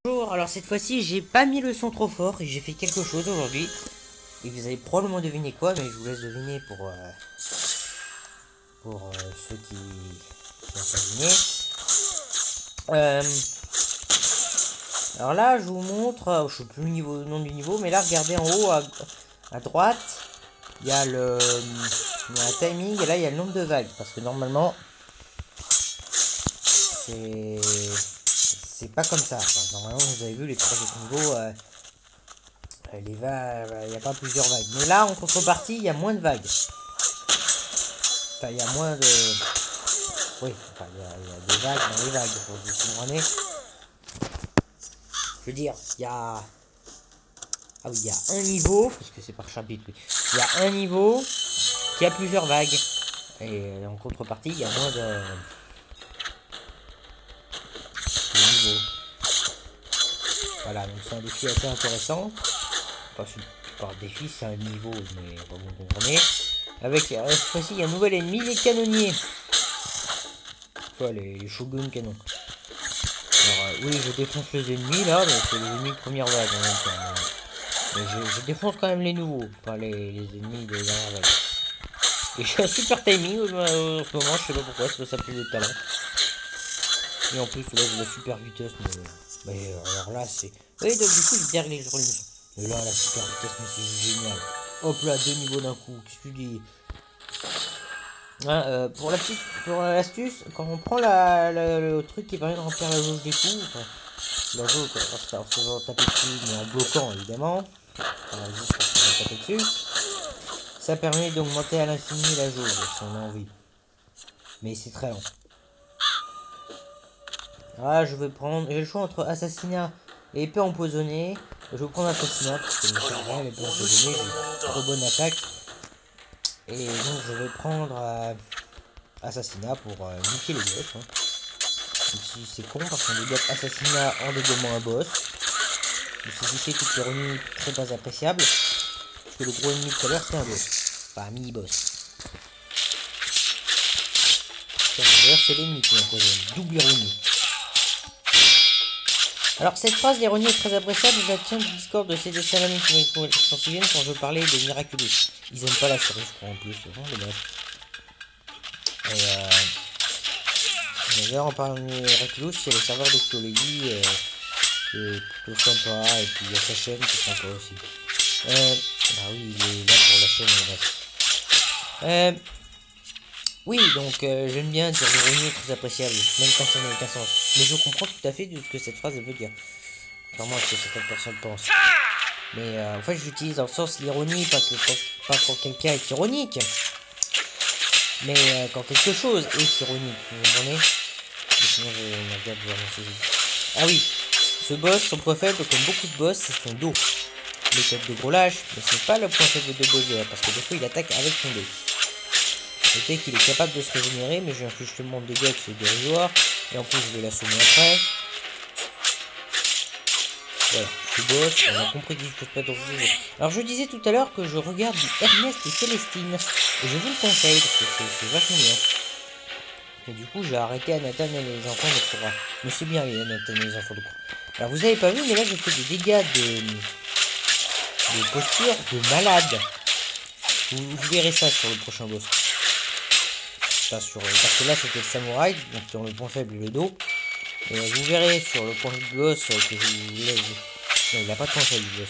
Bonjour, alors cette fois-ci j'ai pas mis le son trop fort et j'ai fait quelque chose aujourd'hui. Et vous allez probablement deviner quoi, mais je vous laisse deviner pour ceux qui n'ont pas deviné. Alors là je vous montre, je sais plus le nom du niveau, mais là regardez en haut à droite, il y a le timing et là il y a le nombre de vagues. Parce que normalement c'est pas comme ça. Enfin, normalement vous avez vu les trois autres niveaux. Les vagues, il n'y a pas plusieurs vagues. Mais là, en contrepartie, il y a moins de vagues. Enfin, il y a moins de... Oui, enfin, il y a des vagues dans les vagues, pour vous comprendre. Je veux dire, il y a... Ah oui, il y a un niveau, parce que c'est par chapitre, oui. Il y a un niveau qui a plusieurs vagues. Et en contrepartie, il y a moins de niveaux. Voilà, donc c'est un défi assez intéressant. Enfin, par défi, c'est un niveau, mais vous comprenez. Avec cette fois-ci, il y a un nouvel ennemi, les canonniers. Enfin, les shogun canons. Alors, oui, je défonce les ennemis là, mais c'est les ennemis de première vague en même temps. Mais je défonce quand même les nouveaux, pas les ennemis de dernière vague. Et j'ai un super timing en ce moment, je sais pas pourquoi, ça s'appelle le talent. Et en plus, là, j'ai la super vitesse, mais alors là, c'est. Oui, donc du coup, je perds les sur l'émission. Mais là, la super vitesse, mais c'est génial. Hop là, 2 niveaux d'un coup, qu'est-ce que tu dis? Hein, pour l'astuce, quand on prend le truc qui permet de remplir la jauge des coups, enfin, la jauge en se faisant taper dessus, mais en bloquant évidemment, juste en se faisant taper dessus, ça permet d'augmenter à l'infini la jauge si on a envie. Mais c'est très lent. Ah, j'ai le choix entre assassinat et épée empoisonnée. Je vais prendre assassinat parce que l'épée empoisonnée, j'ai trop bonne attaque. Et donc je vais prendre assassinat pour niquer les boss. Hein. Même si c'est con parce qu'on débloque assassinat en dégommant un boss. Mais c'est ici toute l'ironie très pas appréciable. Parce que le gros ennemi de tout à l'heure c'est un boss. Enfin un mini boss. D'ailleurs c'est l'ennemi qui m'empoisonne. Double ironie. Alors cette phrase d'ironie est très appréciable, je la tiens du Discord de CD Salami qui s'en souviennent quand je parlais de Miraculous. Ils aiment pas la série je crois en plus, c'est vraiment dommage. D'ailleurs en parlant de Miraculous, il y a le serveur d'Octolégie qui est plutôt sympa, et puis il y a sa chaîne qui est sympa aussi. Bah oui, il est là pour la chaîne. Oui, donc j'aime bien dire l'ironie très appréciable, même quand ça n'a aucun sens. Mais je comprends tout à fait de ce que cette phrase veut dire. Contrairement à ce que certaines personnes pensent. Mais en fait, j'utilise dans le sens l'ironie, pas quand quelqu'un est ironique. Mais quand quelque chose est ironique, vous comprenez? Sinon, je regarde ah oui, ce boss, son point faible, comme beaucoup de boss, c'est son dos. Méthode de gros lâche, mais c'est pas le point faible de Bowser, parce que des fois il attaque avec son dos. Notez qu'il est capable de se régénérer, mais je lui inflige tellement de dégâts que c'est dérisoire. Et en plus, je vais l'assommer après. Voilà, ce boss, on a compris qu'il ne faut pas dans ce jeu. Alors, je disais tout à l'heure que je regarde du Ernest et Célestine. Et je vous le conseille, parce que c'est vachement bien. Et du coup, j'ai arrêté Anathan et les enfants de Korra. Mais c'est bien, les Anathan et les enfants de Korra. Alors, vous avez pas vu, mais là, j'ai fait des dégâts de posture de malade. Vous verrez ça sur le prochain boss. Parce que là c'était le samouraï, donc dans le point faible et le dos. Et vous verrez sur le point faible du boss que je vous laisse. Non, il n'a pas de point faible du boss.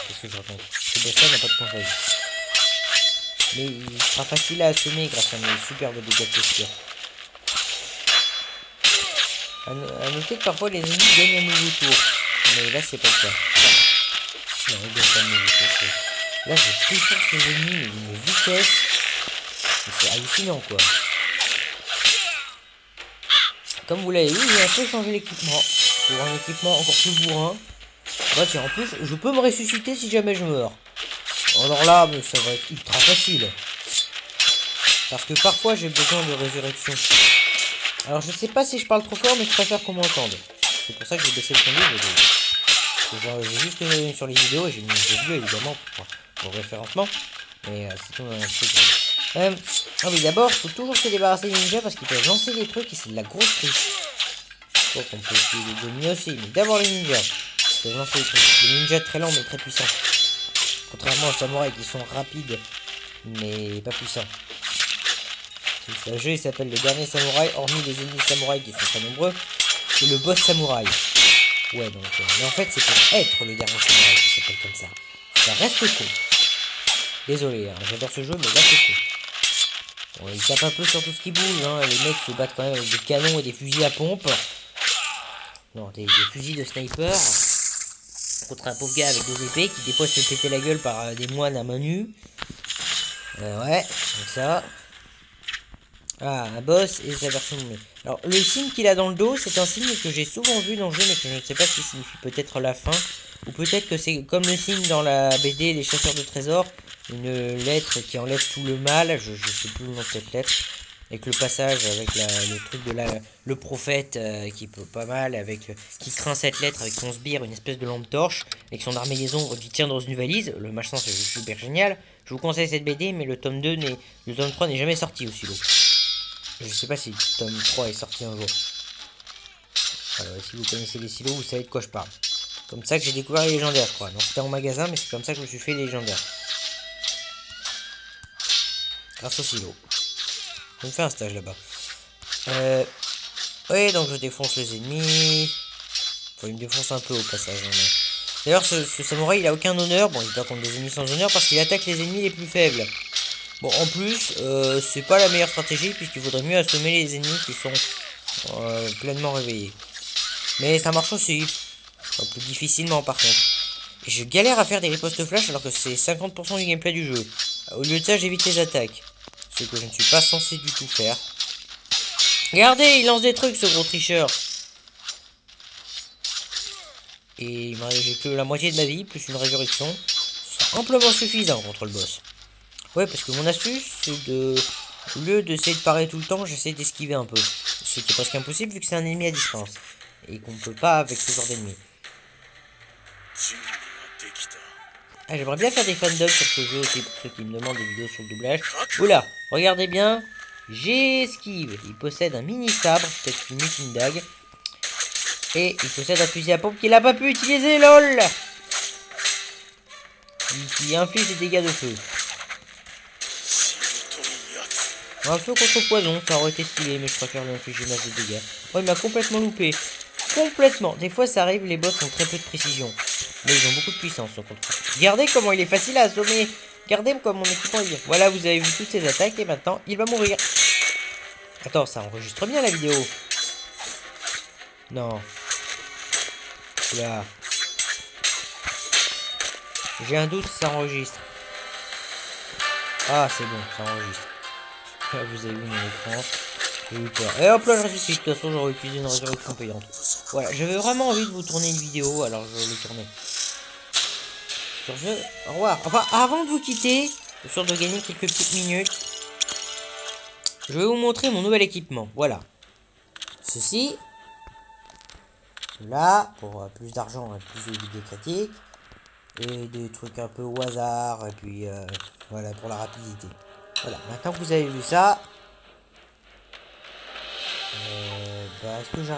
Qu'est-ce que je raconte? Ce boss là n'a pas de point faible. Mais il sera facile à assommer grâce à mes superbes dégâts de posture. A noter que parfois les ennemis gagnent un nouveau tour. Mais là c'est pas le cas. Non, ils gagnent pas un nouveau tour. Là j'ai plus fort que les ennemis, mais une vitesse. C'est hallucinant quoi. Comme vous l'avez vu, j'ai un peu changé l'équipement. Pour un équipement encore plus bourrin. Bah tiens, en plus, je peux me ressusciter si jamais je meurs. Alors là, mais ça va être ultra facile. Parce que parfois j'ai besoin de résurrection. Alors je sais pas si je parle trop fort, mais je préfère qu'on m'entende. C'est pour ça que j'ai baissé le son de j'ai juste sur les vidéos et j'ai mis des vues évidemment pour le référencement. Mais c'est tout un truc. Ah oui, d'abord, faut toujours se débarrasser des ninjas parce qu'ils peuvent lancer des trucs et c'est de la grosse triche. crois qu'on peut tuer les ennemis aussi, mais d'abord les ninjas. Je vais lancer les trucs. Les ninjas très lents mais très puissants. Contrairement aux samouraïs qui sont rapides mais pas puissants. Ce jeu il s'appelle le dernier samouraï, hormis les ennemis samouraïs qui sont très nombreux. C'est le boss samouraï. Ouais donc mais en fait c'est pour être le dernier samouraï qui s'appelle comme ça. Ça reste cool. Désolé, hein, j'adore ce jeu mais là c'est cool. Bon, il tape un peu sur tout ce qui bouge, hein. Les mecs se battent quand même avec des canons et des fusils à pompe. Non, des fusils de sniper. Contre un pauvre gars avec 2 épées qui des fois se fait péter la gueule par des moines à main nue. Ouais, donc ça. Ah, un boss et sa version de. Alors, le signe qu'il a dans le dos, c'est un signe que j'ai souvent vu dans le jeu, mais que je ne sais pas ce qu'il signifie. Peut-être la fin, ou peut-être que c'est comme le signe dans la BD Les Chasseurs de Trésors, une lettre qui enlève tout le mal. Je sais plus le nom de cette lettre. Avec le passage, avec le truc de le prophète qui peut pas mal, qui craint cette lettre avec son sbire, une espèce de lampe torche, avec son armée des ombres qui tient dans une valise. Le machin, c'est super génial. Je vous conseille cette BD, mais le tome 2 le tome 3 n'est jamais sorti au silo. Je sais pas si le tome 3 est sorti un jour. Alors, si vous connaissez les silos, vous savez de quoi je parle. Comme ça que j'ai découvert les légendaires, je crois. Non, c'était en magasin, mais c'est comme ça que je me suis fait les légendaires. Grâce au silo. Je me fais un stage là-bas. Oui, donc je défonce les ennemis. Enfin, il me défonce un peu au passage. Hein, mais... D'ailleurs, ce samouraï, il a aucun honneur. Bon, il bat contre des ennemis sans honneur parce qu'il attaque les ennemis les plus faibles. Bon, en plus, c'est pas la meilleure stratégie puisqu'il faudrait mieux assommer les ennemis qui sont pleinement réveillés. Mais ça marche aussi. Enfin, plus difficilement par contre. Et je galère à faire des ripostes flash alors que c'est 50% du gameplay du jeu. Au lieu de ça, j'évite les attaques. Ce que je ne suis pas censé du tout faire. Regardez, il lance des trucs, ce gros tricheur. Et j'ai que la moitié de ma vie, plus une résurrection. Ce sera amplement suffisant contre le boss. Ouais, parce que mon astuce, c'est de... Au lieu d'essayer de parer tout le temps, j'essaie d'esquiver un peu. Ce qui est presque impossible vu que c'est un ennemi à distance. Et qu'on ne peut pas avec ce genre d'ennemi. Ah, j'aimerais bien faire des fandubs sur ce jeu aussi, pour ceux qui me demandent des vidéos sur le doublage. Oula, regardez bien, j'esquive. Il possède un mini sabre, peut-être une une dague. Et il possède un fusil à pompe qu'il n'a pas pu utiliser, lol. Qui inflige des dégâts de feu. Un feu contre poison, ça aurait été stylé, mais je préfère lui infliger masse de dégâts. Oh, il m'a complètement loupé. Complètement. Des fois, ça arrive, les boss ont très peu de précision. Mais ils ont beaucoup de puissance, au contraire. Regardez comment il est facile à assommer. Regardez comme mon équipement est bien. Voilà, vous avez vu toutes ces attaques et maintenant, il va mourir. Attends, ça enregistre bien la vidéo. Non. Là. J'ai un doute, ça enregistre. Ah, c'est bon, ça enregistre. Là, vous avez vu mon écran. J'ai eu peur. Et hop là, je ressuscite. De toute façon, j'aurais utilisé une résurrection payante. Voilà, j'avais vraiment envie de vous tourner une vidéo, alors je l'ai tournée. Sur ce, au revoir. Enfin, avant de vous quitter, je suis sûr de gagner quelques petites minutes. Je vais vous montrer mon nouvel équipement. Voilà. Ceci. Là, pour plus d'argent et plus de vidéos critiques. Et des trucs un peu au hasard. Et puis, voilà, pour la rapidité. Voilà, maintenant que vous avez vu ça, est-ce que j'arrête?